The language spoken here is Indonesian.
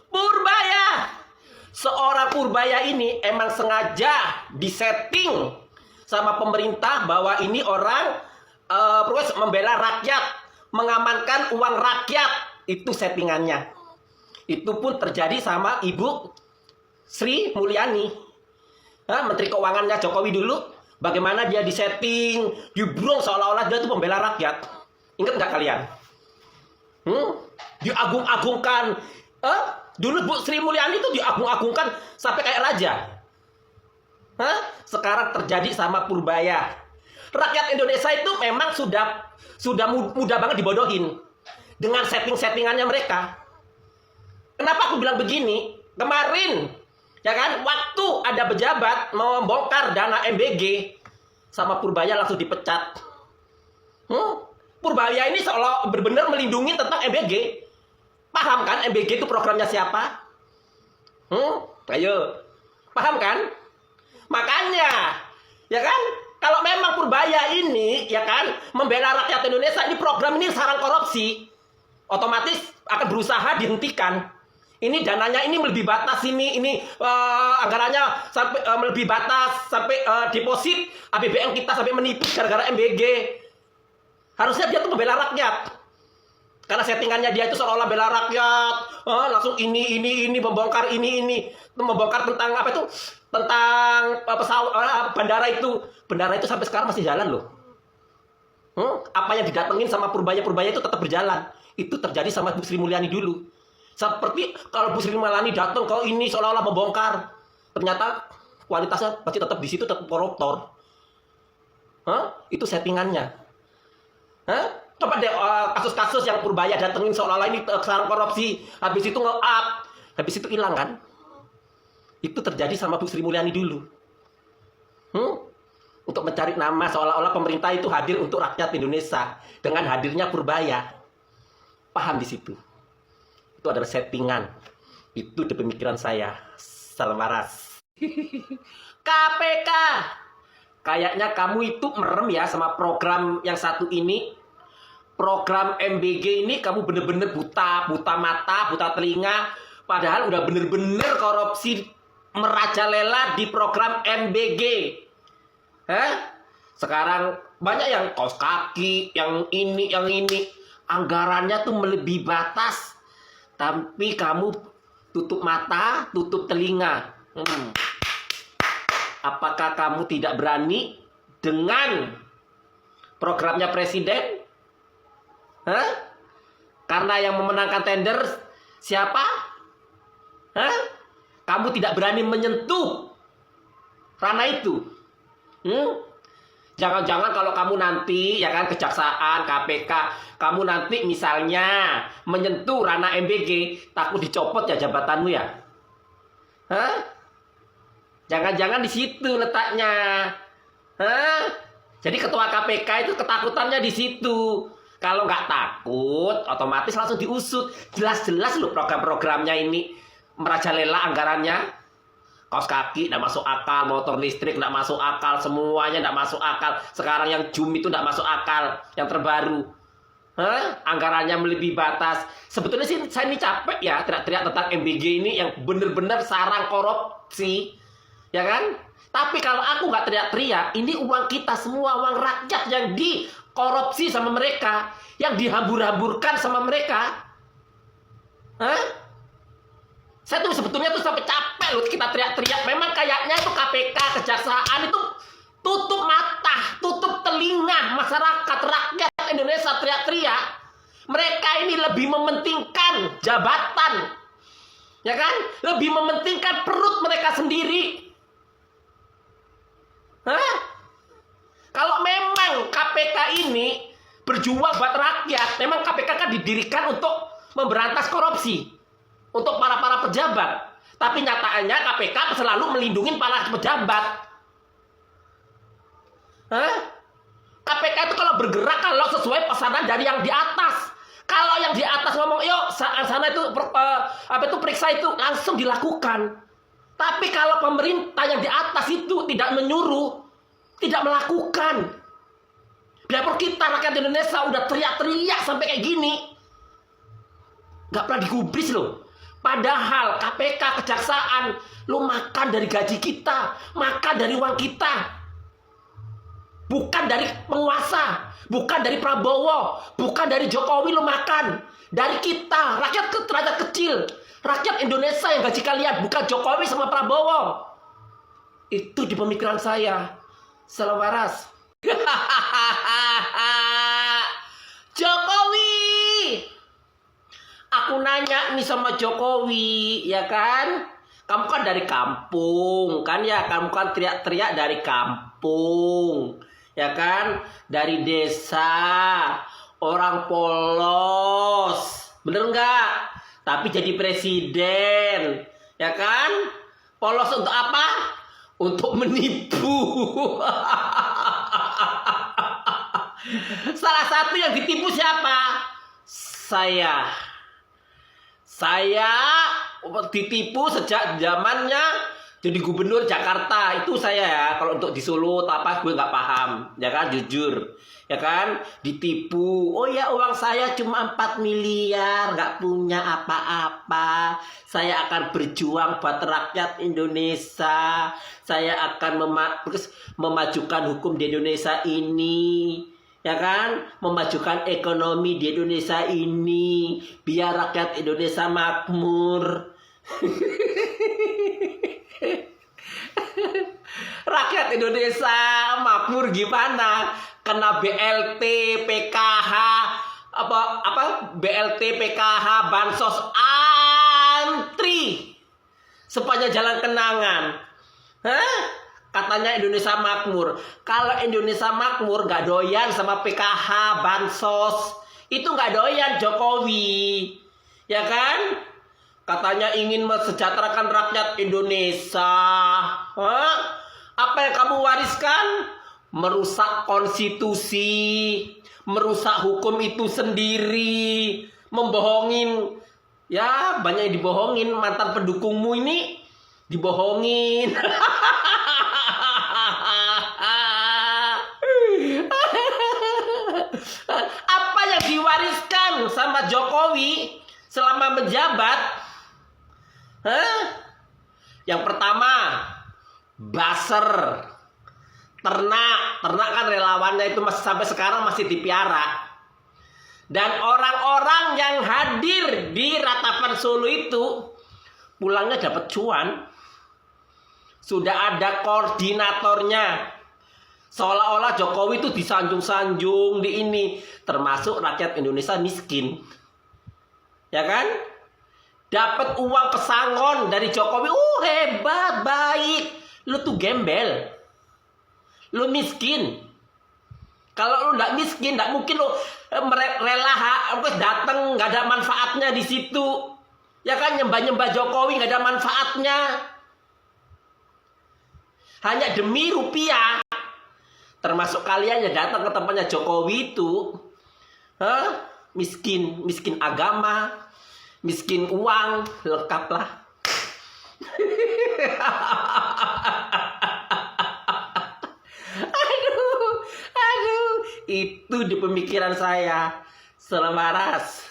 Purbaya. Seorang Purbaya ini emang sengaja disetting sama pemerintah bahwa ini orang membela rakyat, mengamankan uang rakyat. Itu settingannya. Itu pun terjadi sama Ibu Sri Mulyani, Menteri Keuangannya Jokowi dulu. Bagaimana dia disetting, dibrong seolah-olah dia itu pembela rakyat. Ingat nggak kalian? Diagung-agungkan. Dulu Bu Sri Mulyani itu diagung-agungkan sampai kayak raja. Sekarang terjadi sama Purbaya. Rakyat Indonesia itu memang sudah mudah banget dibodohin dengan setting-settingannya mereka. Kenapa aku bilang begini? Kemarin, ya kan, waktu ada pejabat mau membongkar dana MBG, sama Purbaya langsung dipecat. Purbaya ini seolah benar-benar melindungi tentang MBG. Paham kan MBG itu programnya siapa? Ayo, paham kan? Makanya, ya kan, kalau memang Purbaya ini, ya kan, membela rakyat Indonesia, ini program ini sarang korupsi, otomatis akan berusaha dihentikan. Ini dananya ini melebihi batas ini anggarannya sampai melebihi batas, sampai deposit APBN kita sampai menipis gara-gara MBG. Harusnya dia tuh membela rakyat. Karena settingannya dia itu seolah-olah bela rakyat, langsung ini membongkar membongkar tentang apa itu, tentang pesawat bandara itu sampai sekarang masih jalan loh. Apa yang didatengin sama Purbaya itu tetap berjalan. Itu terjadi sama Bu Sri Mulyani dulu. Seperti kalau Bu Sri Mulyani datang ke ini seolah-olah membongkar, ternyata kualitasnya masih tetap di situ, tetap koruptor. Itu settingannya. Coba deh kasus-kasus yang Purbaya datengin seolah-olah ini sarang korupsi, habis itu nge-up, habis itu hilang kan? Itu terjadi sama Bu Sri Mulyani dulu. Untuk mencari nama seolah-olah pemerintah itu hadir untuk rakyat Indonesia dengan hadirnya Purbaya. Paham di situ? Itu adalah settingan. Itu di pemikiran saya. Salam waras. KPK. Kayaknya kamu itu merem ya sama program yang satu ini. Program MBG ini kamu bener-bener buta mata, buta telinga. Padahal udah bener-bener korupsi merajalela di program MBG. Sekarang banyak yang kaos kaki, yang ini. Anggarannya tuh melebihi batas. Tapi kamu tutup mata, tutup telinga. Apakah kamu tidak berani dengan programnya presiden? Karena yang memenangkan tender siapa? Kamu tidak berani menyentuh ranah itu. Jangan-jangan kalau kamu nanti, ya kan, kejaksaan, KPK, kamu nanti misalnya menyentuh ranah MBG, takut dicopot ya jabatanmu ya? Jangan-jangan di situ letaknya. Jadi ketua KPK itu ketakutannya di situ. Kalau nggak takut, otomatis langsung diusut. Jelas-jelas loh program-programnya ini merajalela anggarannya. Kaos kaki tidak masuk akal, motor listrik tidak masuk akal, semuanya tidak masuk akal. Sekarang yang Jum itu tidak masuk akal, yang terbaru. Anggarannya melebihi batas. Sebetulnya sih saya ini capek ya teriak-teriak tentang MBG ini yang benar-benar sarang korupsi, ya kan? Tapi kalau aku nggak teriak-teriak, ini uang kita semua, uang rakyat yang dikorupsi sama mereka, yang dihambur-hamburkan sama mereka. Saya tuh sebetulnya tuh sampai capek loh kita teriak-teriak. Memang kayaknya itu KPK, kejaksaan itu tutup mata, tutup telinga masyarakat, rakyat Indonesia teriak-teriak. Mereka ini lebih mementingkan jabatan, ya kan? Lebih mementingkan perut mereka sendiri. Kalau memang KPK ini berjuang buat rakyat, memang KPK kan didirikan untuk memberantas korupsi. Untuk para pejabat. Tapi nyatanya KPK selalu melindungi para pejabat. KPK itu kalau bergerak, kalau sesuai pesanan dari yang di atas. Kalau yang di atas ngomong, yuk sana itu periksa itu, langsung dilakukan. Tapi kalau pemerintah yang di atas itu tidak menyuruh, tidak melakukan. Biarpun kita rakyat Indonesia udah teriak-teriak sampai kayak gini, nggak pernah digubris loh. Padahal KPK, kejaksaan, lo makan dari gaji kita, makan dari uang kita. Bukan dari penguasa, bukan dari Prabowo, bukan dari Jokowi lo makan. Dari kita, rakyat kecil, rakyat Indonesia yang gaji kalian, bukan Jokowi sama Prabowo. Itu di pemikiran saya. Salam waras. Jokowi, aku nanya nih sama Jokowi, ya kan? Kamu kan dari kampung, kan ya? Kamu kan teriak-teriak dari kampung, ya kan? Dari desa, orang polos, bener nggak? Tapi jadi presiden, ya kan? Polos untuk apa? Untuk menipu. Salah satu yang ditipu siapa? Saya ditipu sejak zamannya jadi gubernur Jakarta. Itu saya ya. Kalau untuk di Solo apa gue nggak paham, ya kan, jujur, ya kan, ditipu. Oh ya, uang saya cuma 4 miliar, nggak punya apa-apa. Saya akan berjuang buat rakyat Indonesia. Saya akan memajukan hukum di Indonesia ini, ya kan, memajukan ekonomi di Indonesia ini, biar rakyat Indonesia makmur. Rakyat Indonesia makmur gimana? Kena BLT, PKH, BLT, PKH, bansos, antri sepanjang jalan kenangan. Hah? Katanya Indonesia makmur. Kalau Indonesia makmur nggak doyan sama PKH, bansos, itu nggak doyan Jokowi, ya kan? Katanya ingin mensejahterakan rakyat Indonesia. Hah? Apa yang kamu wariskan? Merusak konstitusi, merusak hukum itu sendiri, membohongin. Ya, banyak yang dibohongin. Mantan pendukungmu ini dibohongin. Apa yang diwariskan sama Jokowi selama menjabat? Hah? Yang pertama, baser, ternak kan relawannya itu masih sampai sekarang masih dipiara. Dan orang-orang yang hadir di Ratapan Solo itu pulangnya dapat cuan. Sudah ada koordinatornya. Seolah-olah Jokowi itu disanjung-sanjung di ini, termasuk rakyat Indonesia miskin. Ya kan? Dapat uang pesangon dari Jokowi. Hebat, baik. Lu tuh gembel. Lu miskin. Kalau lu nggak miskin, nggak mungkin lu rela datang, nggak ada manfaatnya di situ. Ya kan, nyembah-nyembah Jokowi nggak ada manfaatnya. Hanya demi rupiah. Termasuk kalian yang datang ke tempatnya Jokowi itu, miskin agama, miskin uang, lengkap lah. Aduh, itu di pemikiran saya. Salam waras.